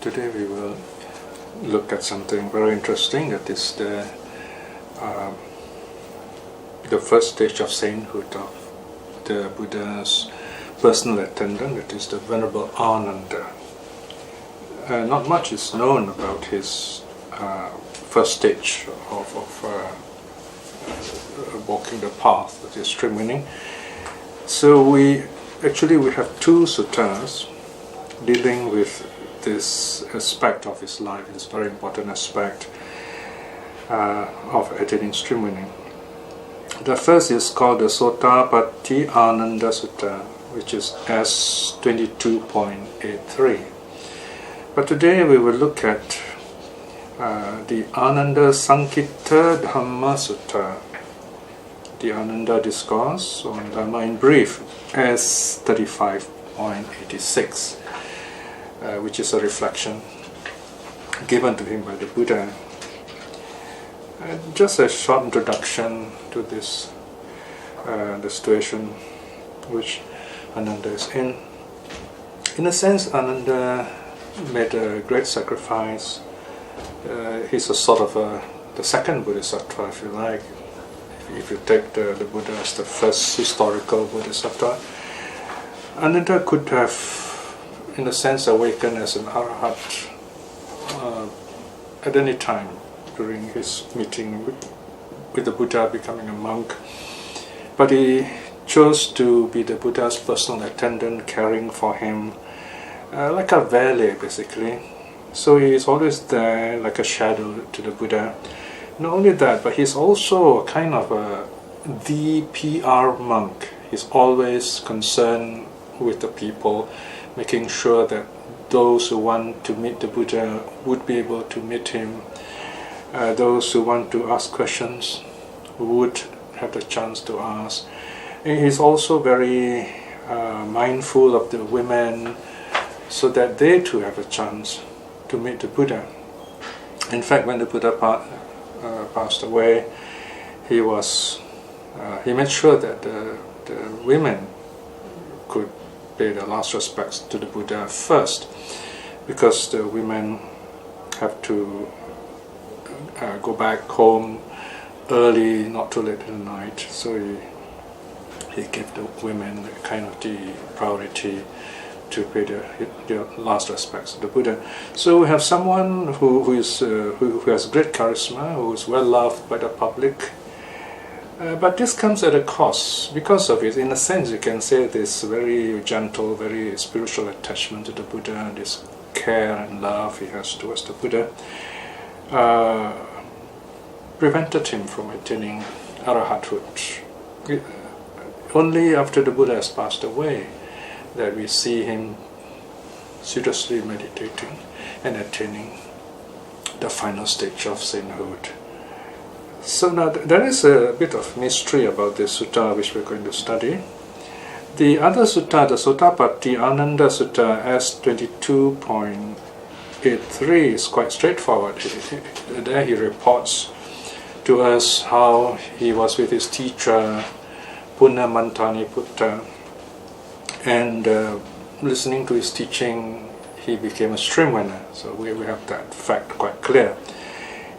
Today we will look at something very interesting, that is the first stage of sainthood of the Buddha's personal attendant, that is the Venerable Ananda. Not much is known about his first stage of walking the path, that is stream winning. So we have two suttas dealing with this aspect of his life, this very important aspect of attaining stream winning. The first is called the Sotapatti Ananda Sutta, which is S22.83. But today we will look at the Ananda Sankhitta Dhamma Sutta, the Ananda Discourse on Dhamma in brief, S35.86. Which is a reflection given to him by the Buddha. Just a short introduction to this, the situation which Ananda is in. In a sense, Ananda made a great sacrifice. He's a sort of the second Bodhisattva, if you like. If you take the Buddha as the first historical Bodhisattva, Ananda could have, in a sense, awakened as an Arahat at any time during his meeting with the Buddha, becoming a monk. But he chose to be the Buddha's personal attendant, caring for him, like a valet basically. So he is always there like a shadow to the Buddha. Not only that, but he's also a kind of the PR monk. He's always concerned with the people, making sure that those who want to meet the Buddha would be able to meet him. Those who want to ask questions would have the chance to ask. And he's also very mindful of the women, so that they too have a chance to meet the Buddha. In fact, when the Buddha passed away, he made sure that the women could pay the last respects to the Buddha first, because the women have to go back home early, not too late in the night. So he gave the women kind of the priority to pay their last respects to the Buddha. So we have someone who has great charisma, who is well loved by the public. But this comes at a cost. Because of it, in a sense, you can say this very gentle, very spiritual attachment to the Buddha, this care and love he has towards the Buddha, prevented him from attaining arahathood. Only after the Buddha has passed away that we see him seriously meditating and attaining the final stage of sainthood. So now there is a bit of mystery about this sutta which we're going to study. The other sutta, the Sotapatti Ananda Sutta S22.83, is quite straightforward. There he reports to us how he was with his teacher Punnamantani Putta, and listening to his teaching he became a stream winner. So we have that fact quite clear.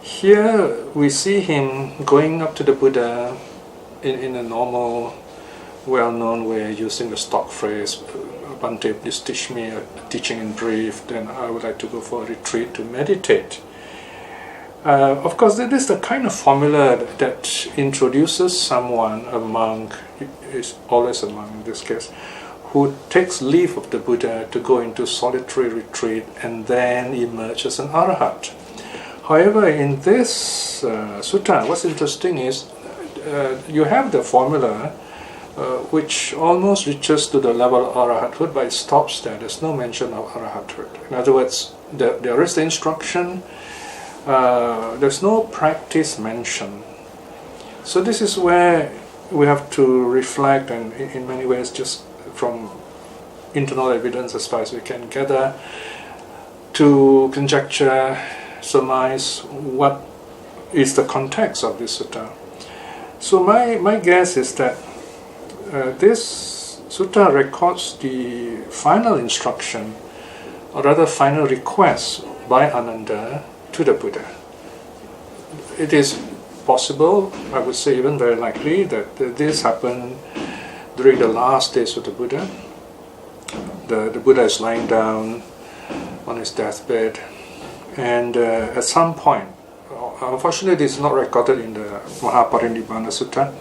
Here we see him going up to the Buddha in a normal, well-known way, using the stock phrase, "Bhante, please teach me a teaching in brief, then I would like to go for a retreat to meditate." Of course, this is the kind of formula that introduces someone, a monk, is always a monk in this case, who takes leave of the Buddha to go into solitary retreat and then emerge as an Arahat. However, in this sutta, what's interesting is you have the formula which almost reaches to the level of arahathood, but it stops there. There's no mention of arahathood. In other words, there is the instruction, there's no practice mentioned. So this is where we have to reflect, and in many ways just from internal evidence as far as we can gather, to conjecture, surmise what is the context of this sutta. So my guess is that this sutta records the final instruction or rather final request by Ananda to the Buddha. It is possible, I would say even very likely, that this happened during the last days of the Buddha. The Buddha is lying down on his deathbed, and at some point, unfortunately this is not recorded in the Mahaparinibbana Sutta,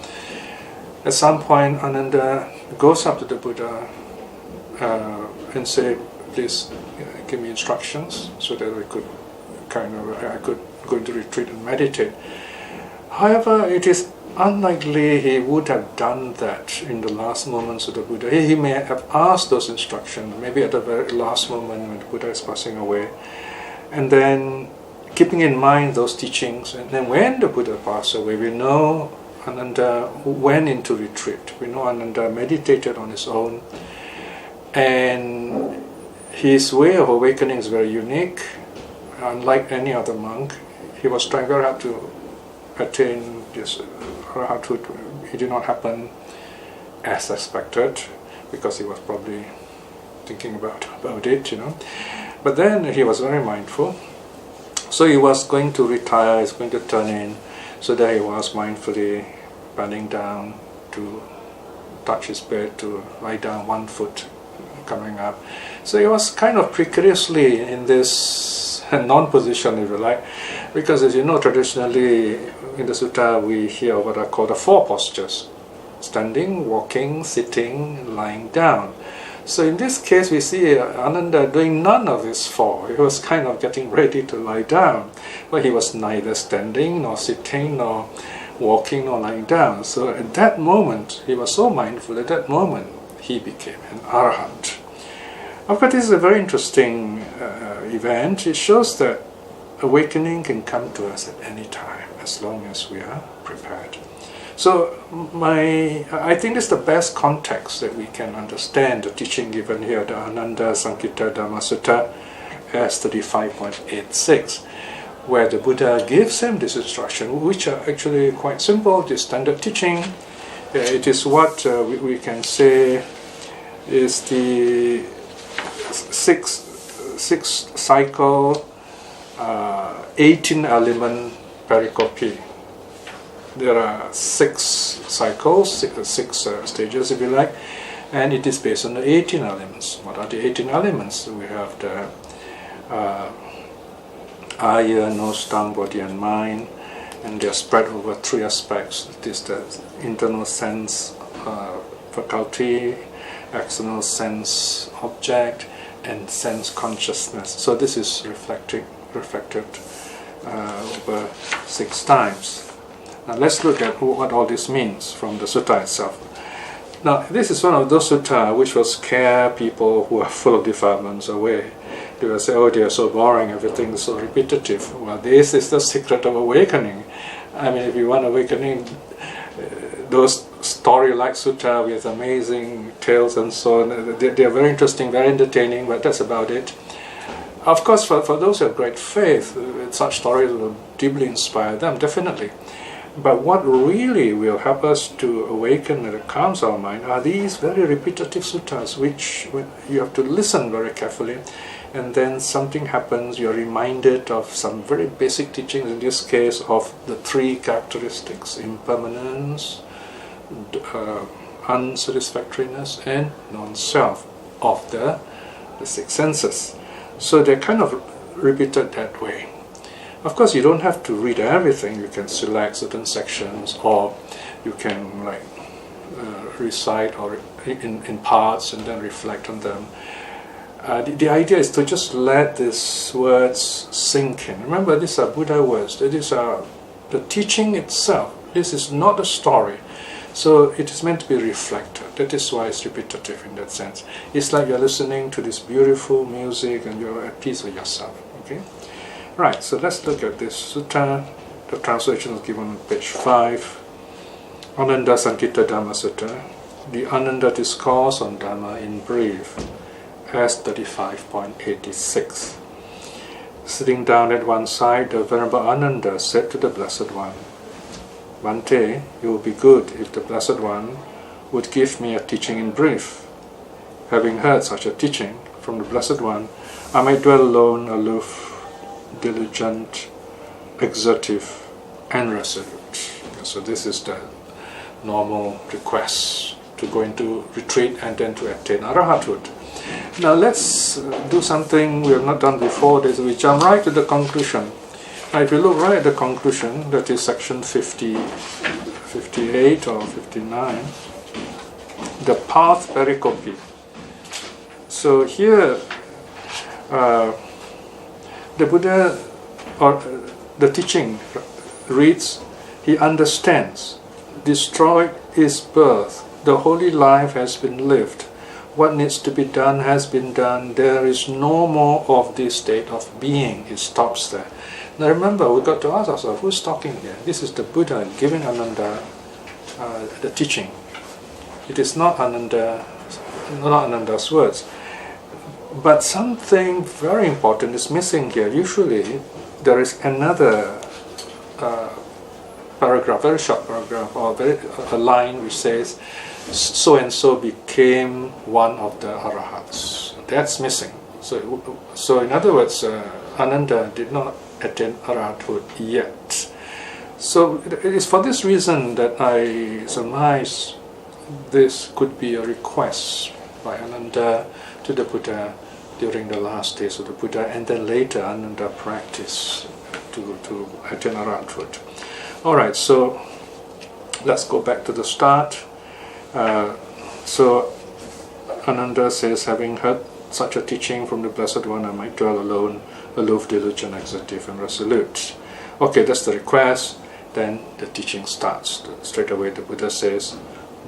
at some point Ananda goes up to the Buddha and say, please give me instructions so that I could go into retreat and meditate. However, it is unlikely he would have done that in the last moments of the Buddha. He may have asked those instructions, maybe at the very last moment when the Buddha is passing away, and then keeping in mind those teachings. And then when the Buddha passed away, we know Ananda went into retreat. We know Ananda meditated on his own, and his way of awakening is very unique. Unlike any other monk, he was trying very hard to attain this. It did not happen as expected, because he was probably thinking about it, But then he was very mindful. So he was going to retire, he was going to turn in, so that he was mindfully bending down to touch his bed, to lie down, one foot coming up. So he was kind of precariously in this non-position, if you like, because as you know, traditionally in the sutta we hear what are called the four postures: standing, walking, sitting, lying down. So in this case we see Ananda doing none of these four. He was kind of getting ready to lie down, but he was neither standing, nor sitting, nor walking, nor lying down. So at that moment, he was so mindful, at that moment he became an arahant. Of course, this is a very interesting event. It shows that awakening can come to us at any time, as long as we are prepared. So I think this is the best context that we can understand the teaching given here, the Ananda Sankita Dhamma Sutta as 35.86, where the Buddha gives him this instruction, which are actually quite simple, the standard teaching. It is what we can say is the sixth cycle, 18 element pericope. There are 6 cycles, 6 stages, if you like, and it is based on the 18 elements. What are the 18 elements? We have the eye, nose, tongue, body, and mind, and they are spread over 3 aspects. It is the internal sense faculty, external sense object, and sense consciousness. So this is reflected over 6 times. Now let's look at what all this means from the sutta itself. Now this is one of those sutta which will scare people who are full of defilements away. They will say, oh, they are so boring, everything is so repetitive. Well, this is the secret of awakening. I mean, if you want awakening, those story-like sutta with amazing tales and so on, they are very interesting, very entertaining, but that's about it. Of course, for those who have great faith, such stories will deeply inspire them, definitely. But what really will help us to awaken and calms our mind are these very repetitive suttas, which you have to listen very carefully, and then something happens, you're reminded of some very basic teachings, in this case of the 3 characteristics: impermanence, unsatisfactoriness, and non-self of the 6 senses. So they're kind of repeated that way. Of course, you don't have to read everything. You can select certain sections, or you can recite or in parts and then reflect on them. The idea is to just let these words sink in. Remember, these are Buddha words. These are the teaching itself. This is not a story. So it is meant to be reflected. That is why it's repetitive in that sense. It's like you're listening to this beautiful music and you're at peace with yourself. Okay? Right, so let's look at this sutta. The translation is given on page 5. Ananda Sankita Dhamma Sutta. The Ananda Discourse on Dhamma in brief, as 35.86. Sitting down at one side, the Venerable Ananda said to the Blessed One, Bhante, it would be good if the Blessed One would give me a teaching in brief. Having heard such a teaching, from the Blessed One, I might dwell alone, aloof, diligent, exertive, and resolute. So this is the normal request to go into retreat and then to attain arahathood. Now let's do something we have not done before. We jump right to the conclusion. Now if you look right at the conclusion, that is section 50, 58 or 59, the path pericope. So here the Buddha, or the teaching reads, he understands, destroyed is birth, the holy life has been lived, what needs to be done has been done, there is no more of this state of being. It stops there. Now remember, we've got to ask ourselves, who's talking here? This is the Buddha giving Ananda the teaching. It is not Ananda's words. But something very important is missing here. Usually there is another paragraph, very short paragraph, or a line which says, so and so became one of the arahats. That's missing. So in other words, Ananda did not attain arahathood yet. So it is for this reason that I surmise this could be a request by Ananda to the Buddha during the last days of the Buddha, and then later Ananda practice to attain arahathood. Alright, so let's go back to the start. So Ananda says, having heard such a teaching from the Blessed One, I might dwell alone, aloof, diligent, exertive, and resolute. Okay, that's the request. Then the teaching starts. Straight away the Buddha says,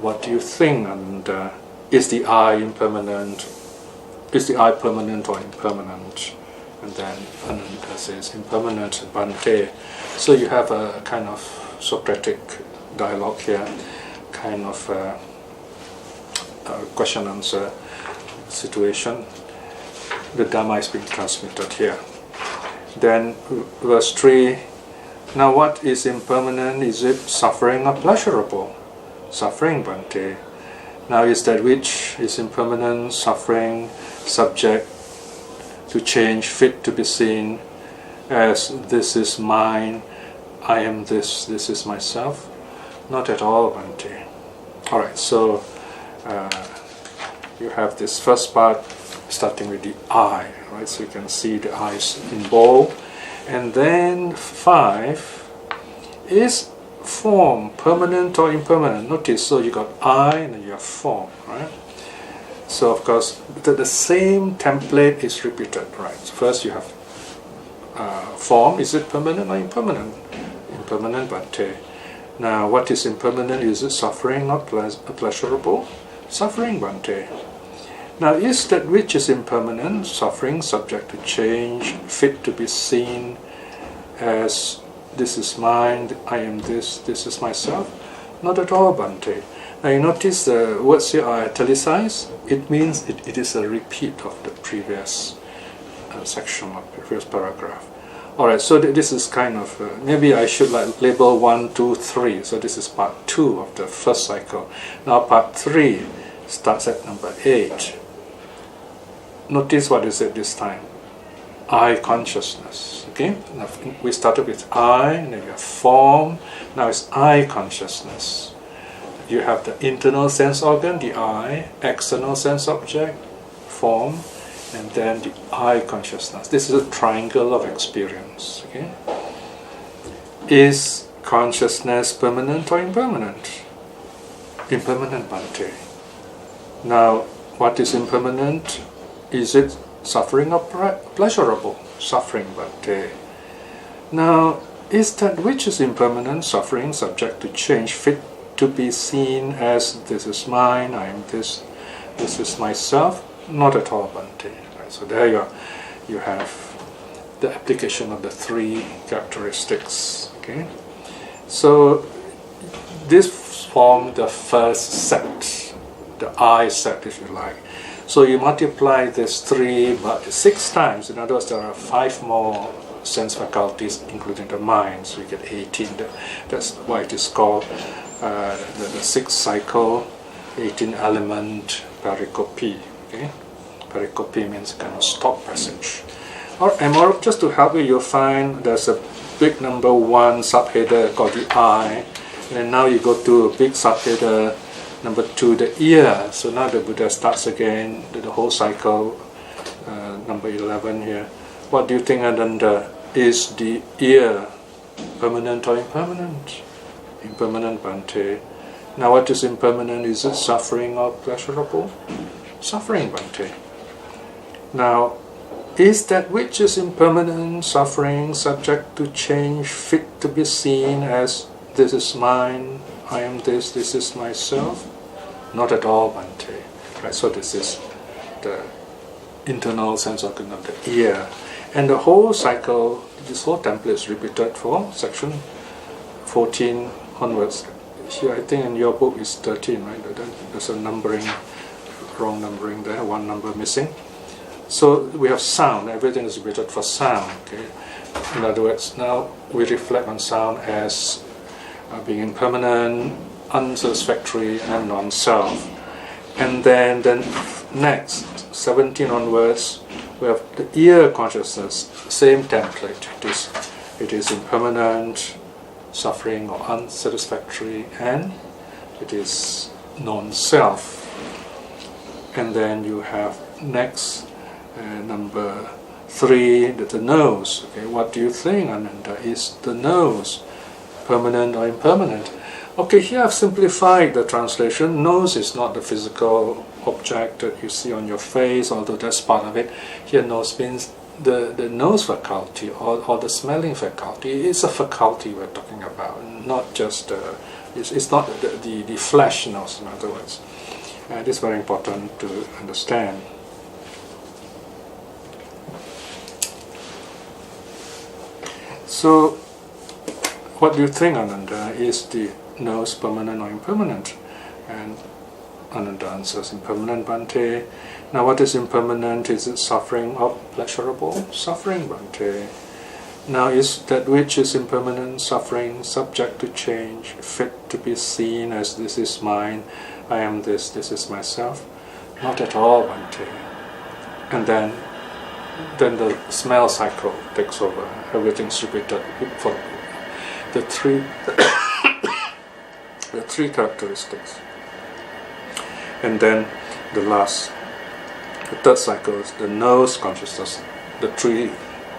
what do you think, Ananda? Is the I impermanent? Is the I permanent or impermanent? And then Ananda says, impermanent, Bhante. So you have a kind of Socratic dialogue here, kind of question-answer situation. The Dhamma is being transmitted here. Then verse 3, now what is impermanent? Is it suffering or pleasurable? Suffering, Bhante. Now is that which is impermanent, suffering, subject to change, fit to be seen as this is mine, I am this is myself? Not at all, Bhante. Alright, so you have this first part starting with the I, right? So you can see the I's in bold. And then 5 is form, permanent or impermanent. Notice, so you got I and then you have form, right? So of course, the same template is repeated, right? So first you have form, is it permanent or impermanent? Impermanent, Bhante. Now, what is impermanent? Is it suffering or pleasurable? Suffering, Bhante. Now, is that which is impermanent, suffering, subject to change, fit to be seen as this is mine, I am this is myself? Not at all, Bhante. Now, you notice the words here are italicized. It means it is a repeat of the previous section of the previous paragraph. Alright, so this is kind of, maybe I should label 1, 2, 3. So this is part 2 of the first cycle. Now part 3 starts at number 8. Notice what is it this time? I consciousness. Okay, now we started with I, and then you have form. Now it's I consciousness. You have the internal sense organ, the I, external sense object, form, and then the I consciousness. This is a triangle of experience. Okay? Is consciousness permanent or impermanent? Impermanent, Bhante. Now, what is impermanent? Is it suffering or pleasurable? Suffering, Bhante. Now, is that which is impermanent, suffering, subject to change, fit to be seen as this is mine, I am this is myself? Not at all, Bhante. Right, so there you have the application of the 3 characteristics. Okay, so this forms the first set, the I set, if you like. So you multiply this 3 by 6 times. In other words, there are 5 more sense faculties, including the mind. So you get 18. That's why it is called the 6th cycle, 18 element pericope. Okay, pericope means kind of stop passage. Or just to help you, you'll find there's a big number 1 subheader called the eye, and then now you go to a big subheader number 2, the ear. So now the Buddha starts again the whole cycle, number 11 here. What do you think, Ananda? Is the ear permanent or impermanent? Impermanent, Bhante. Now what is impermanent? Is it suffering or pleasurable? Suffering, Bhante. Now, is that which is impermanent, suffering, subject to change, fit to be seen as this is mine, I am this is myself? Not at all, Bhante. Right, so this is the internal sense organ of the ear. And the whole cycle, this whole template is repeated for section 14 onwards. Here I think in your book is 13, right? There's a numbering, wrong numbering there, 1 number missing. So we have sound, everything is repeated for sound. Okay? In other words, now we reflect on sound as being impermanent, unsatisfactory, and non-self. And then next, 17 onwards, we have the ear consciousness, same template. It is impermanent, suffering or unsatisfactory, and it is non-self. And then you have next, number 3, the nose. Okay, what do you think, Ananda? Is the nose permanent or impermanent? Okay, here I've simplified the translation. Nose is not the physical object that you see on your face, although that's part of it. Here nose means the nose faculty or the smelling faculty. It's a faculty we're talking about, not just it's not the flesh nose, in other words. This is very important to understand. So, what do you think, Ananda? Is the nose permanent or impermanent? And Ananda answers, impermanent, Bhante. Now what is impermanent? Is it suffering or pleasurable? Suffering, Bhante. Now is that which is impermanent, suffering, subject to change, fit to be seen as this is mine, I am this is myself? Not at all, Bhante. And then the smell cycle takes over. Everything's repeated for the three the 3 characteristics. And then the third cycle is the nose consciousness. The 3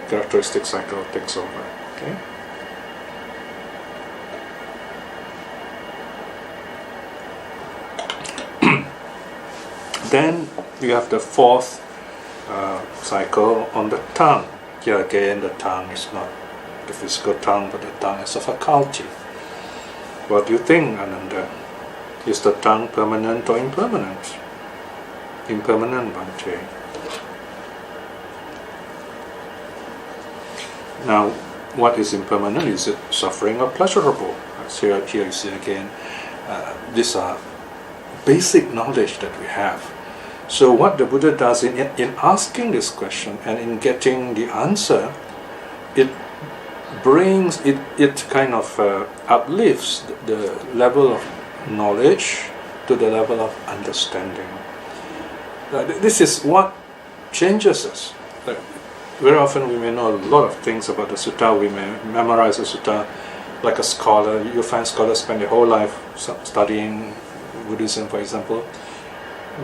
characteristic cycle takes over. Okay. Then you have the 4th cycle on the tongue. Here again, the tongue is not the physical tongue, but the tongue is a faculty. What do you think, Ananda? Is the tongue permanent or impermanent? Impermanent, Bhante. Now, what is impermanent? Is it suffering or pleasurable? Here you see again, these are basic knowledge that we have. So what the Buddha does in asking this question and in getting the answer, it brings, it kind of uplifts the level of knowledge to the level of understanding. This is what changes us. Very often we may know a lot of things about the sutta, we may memorize the sutta like a scholar. You find scholars spend their whole life studying Buddhism, for example,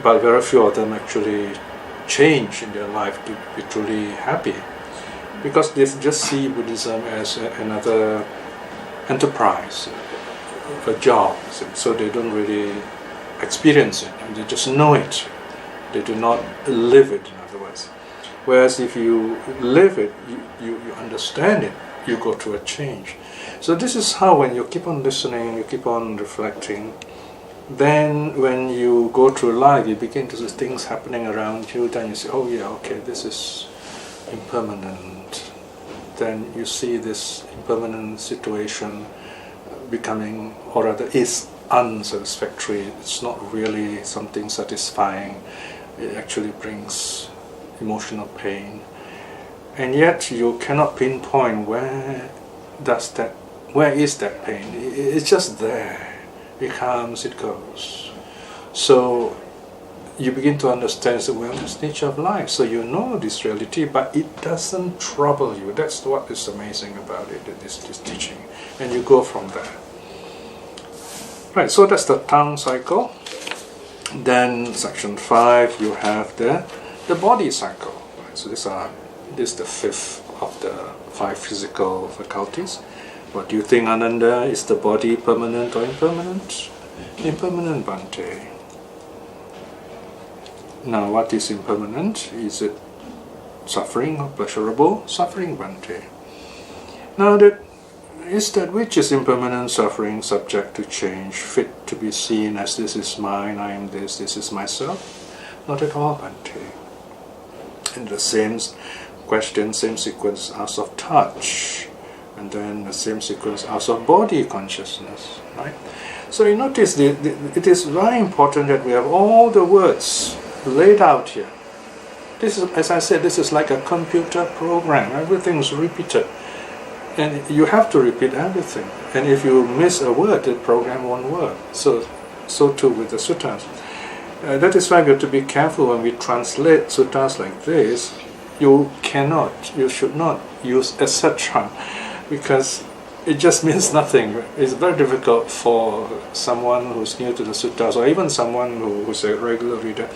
but very few of them actually change in their life to be truly happy, because they just see Buddhism as another enterprise, a job, so they don't really experience it, and they just know it. They do not live it, in other words. Whereas if you live it, you understand it, you go through a change. So this is how, when you keep on listening, you keep on reflecting, then when you go through life, you begin to see things happening around you, then you say, oh yeah, okay, this is impermanent. Then you see this impermanent situation becoming, or rather is unsatisfactory. It's not really something satisfying. It actually brings emotional pain. And yet you cannot pinpoint where is that pain. It's just there. It comes, it goes. So you begin to understand the wellness nature of life. So you know this reality, but it doesn't trouble you. That's what is amazing about it, this teaching. And you go from there. Right, so that's the tongue cycle. Then section 5, you have the body cycle. Right, so this is the 5th of the 5 physical faculties. What do you think, Ananda? Is the body permanent or impermanent? Impermanent, Bhante. Now, what is impermanent? Is it suffering or pleasurable? Suffering, Bhante. Now, that which is impermanent, suffering, subject to change, fit to be seen as this is mine, I am this is myself? Not at all, Bhante. In the same question, same sequence as of touch, and then the same sequence as of body consciousness, right? So you notice it is very important that we have all the words laid out here. This is, as I said, this is like a computer program. Everything is repeated, and you have to repeat everything. And if you miss a word, the program won't work. So too with the suttas. That is why we have to be careful when we translate suttas like this. You should not use etc. because it just means nothing. It's very difficult for someone who's new to the suttas, or even someone who's a regular reader.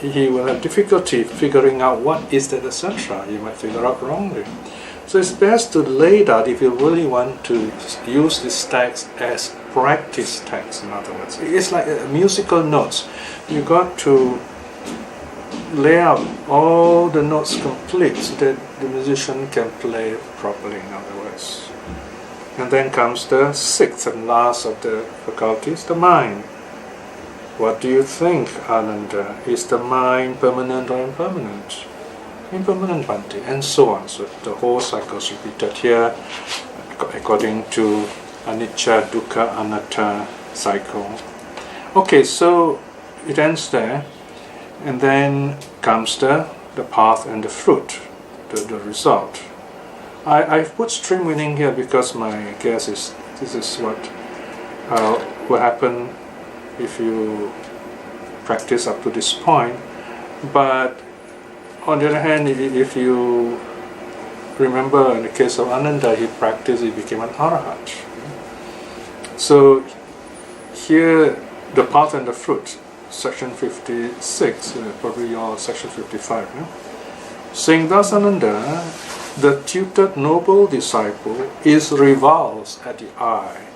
He will have difficulty figuring out what is that etc. He might figure out wrongly. So it's best to lay it out if you really want to use this text as practice text, in other words. It's like musical notes. You got to lay out all the notes complete so that the musician can play properly, in other words. And then comes the 6th and last of the faculties, the mind. What do you think, Ananda? Is the mind permanent or impermanent? Impermanent, Bhante, and so on. So the whole cycle is repeated here according to anicca, dukkha, anatta cycle. Okay, so it ends there, and then comes the path and the fruit, the result. I've put stream winning here because my guess is this is what will happen if you practice up to this point. But on the other hand, if you remember in the case of Ananda, he practiced, he became an arahat. So here, the path and the fruit, section 56, probably your section 55. Saying thus, Ananda, the tutored noble disciple is revulsed at the eye,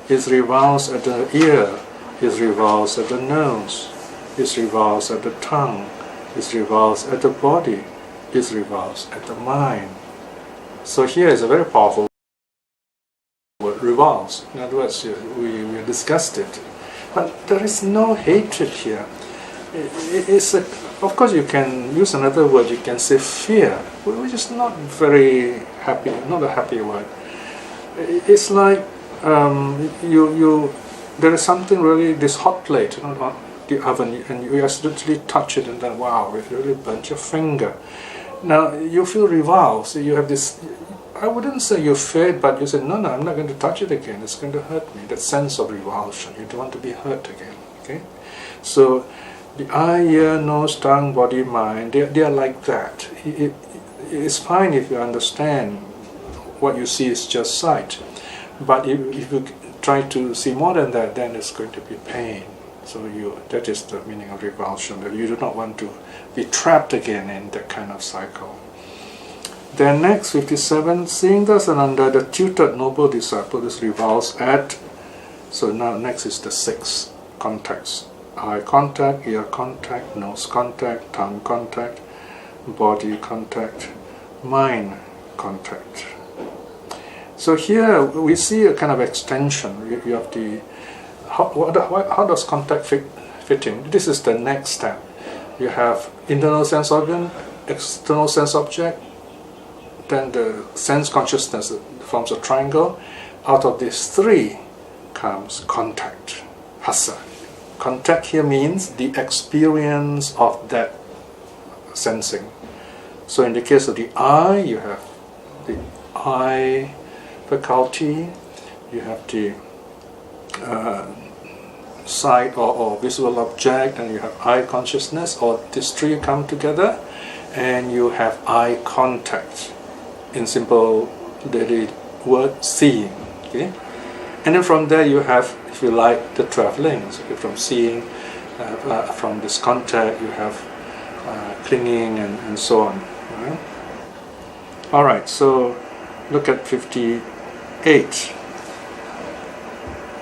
is revulsed at the ear, is revulsed at the nose, is revulsed at the tongue, is revulsed at the body, is revulsed at the mind. So here is a very powerful word, revulsed. In other words, we discussed it. But there is no hatred here. It's of course you can use another word, you can say fear, which is not very happy, not a happy word. It's like there is something really, this hot plate, on the oven, and you accidentally touch it and then wow, it really burnt your finger. Now you feel revulsed, you have this, I wouldn't say you're afraid, but you say, no, I'm not going to touch it again, it's going to hurt me. That sense of revulsion, you don't want to be hurt again. Okay, so the eye, ear, nose, tongue, body, mind, they are like that. It's fine if you understand what you see is just sight, but if you try to see more than that, then it's going to be pain. So that is the meaning of revulsion, that you do not want to be trapped again in that kind of cycle. Then next, 57, seeing thus Ananda, the tutored noble disciple is revulsed at, so now next is the 6 contacts. Eye contact, ear contact, nose contact, tongue contact, body contact, mind contact. So here we see a kind of extension. You have the, how does contact fit in? This is the next step. You have internal sense organ, external sense object, then the sense consciousness forms a triangle. Out of these 3 comes contact, hassa. Contact here means the experience of that sensing. So in the case of the eye, you have the eye faculty, you have the sight or visual object, and you have eye consciousness, or these three come together and you have eye contact. In simple daily word, seeing. Okay? And then from there you have, if you like, the 12 links. Okay? From seeing, from this contact, you have clinging and so on. Right? Alright, so look at 58.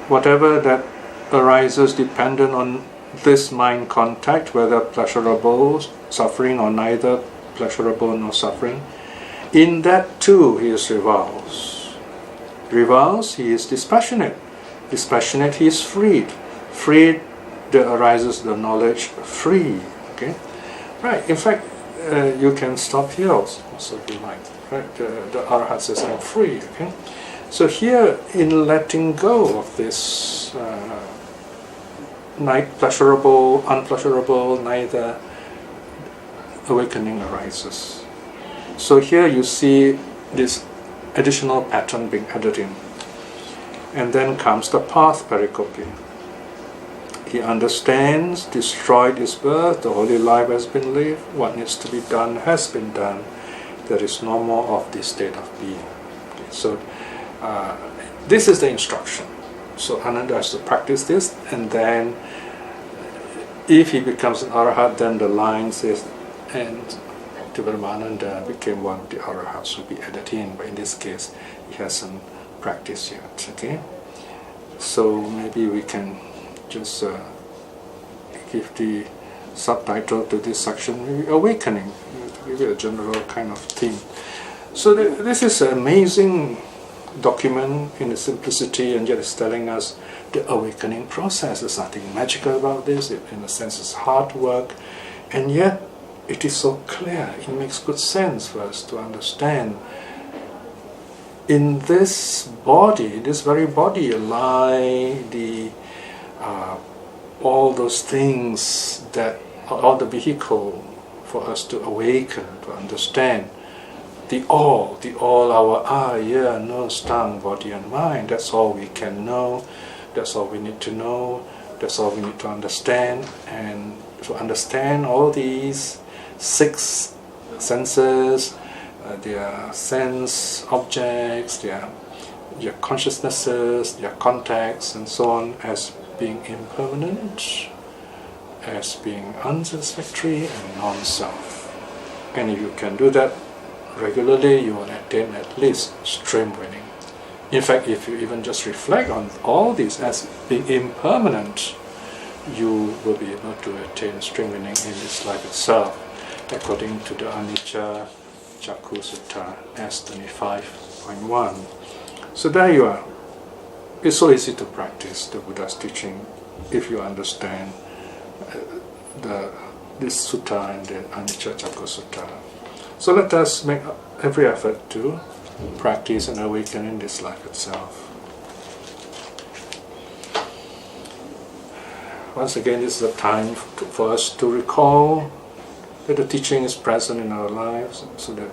Whatever that arises dependent on this mind contact, whether pleasurable, suffering, or neither pleasurable nor suffering, in that too he is revolves. Revolves, he is dispassionate. Dispassionate, he is freed. Freed, there arises the knowledge free. Okay, right. In fact, you can stop here also if you like. Right, the Arhat says, "I'm free." Okay, so here in letting go of this neither pleasurable, unpleasurable, neither awakening arises. So here you see this additional pattern being added in. And then comes the path pericope. He understands, destroyed his birth, the holy life has been lived, what needs to be done has been done. There is no more of this state of being. Okay, so this is the instruction. So Ananda has to practice this, and then if he becomes an Arahat, then the line says, and Brahmananda became one of the Arahats, will be added in, but in this case he hasn't practiced yet. Okay, so maybe we can just give the subtitle to this section, maybe awakening, to give it a general kind of theme. So this is an amazing document in its simplicity, and yet it's telling us the awakening process. There's nothing magical about this. In a sense, it's hard work, and yet it is so clear. It makes good sense for us to understand. In this body, this very body, lie the all those things that are the vehicle for us to awaken, to understand. The all our eye, ear, nose, tongue, body and mind, that's all we can know, that's all we need to know, that's all we need to understand. And to understand all these 6 senses, their sense objects, their consciousnesses, their contacts and so on, as being impermanent, as being unsatisfactory and non-self. And if you can do that regularly, you will attain at least stream winning. In fact, if you even just reflect on all these as being impermanent, you will be able to attain stream winning in this life itself, according to the Anicca Chakku Sutta S25.1. So there you are. It's so easy to practice the Buddha's teaching if you understand this sutta and the Anicca Chakku Sutta. So let us make every effort to practice and awaken in this life itself. Once again, this is a time for us to recall that the teaching is present in our lives, so that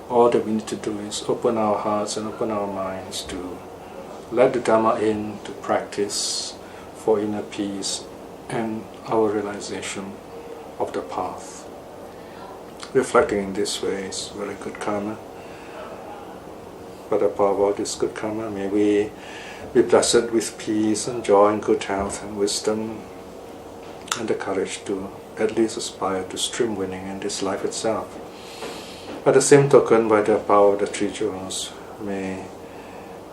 all that we need to do is open our hearts and open our minds to let the Dhamma in, to practice for inner peace and our realization of the path. Reflecting in this way is very good karma. But above all this good karma, may we be blessed with peace and joy and good health and wisdom and the courage to at least aspire to stream winning in this life itself. By the same token, by the power of the 3 jewels, may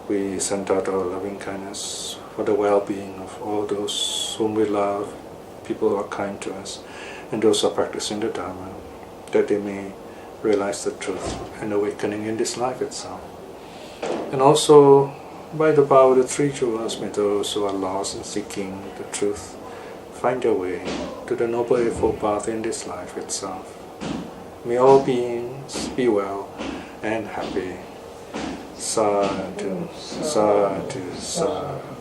we send out our loving kindness for the well-being of all those whom we love, people who are kind to us, and those who are practicing the Dhamma, that they may realize the truth and awakening in this life itself. And also, by the power of the 3 jewels, may those who are lost in seeking the truth find their way to the Noble Eightfold Path in this life itself. May all beings be well and happy. Sadhu, sadhu, sadhu.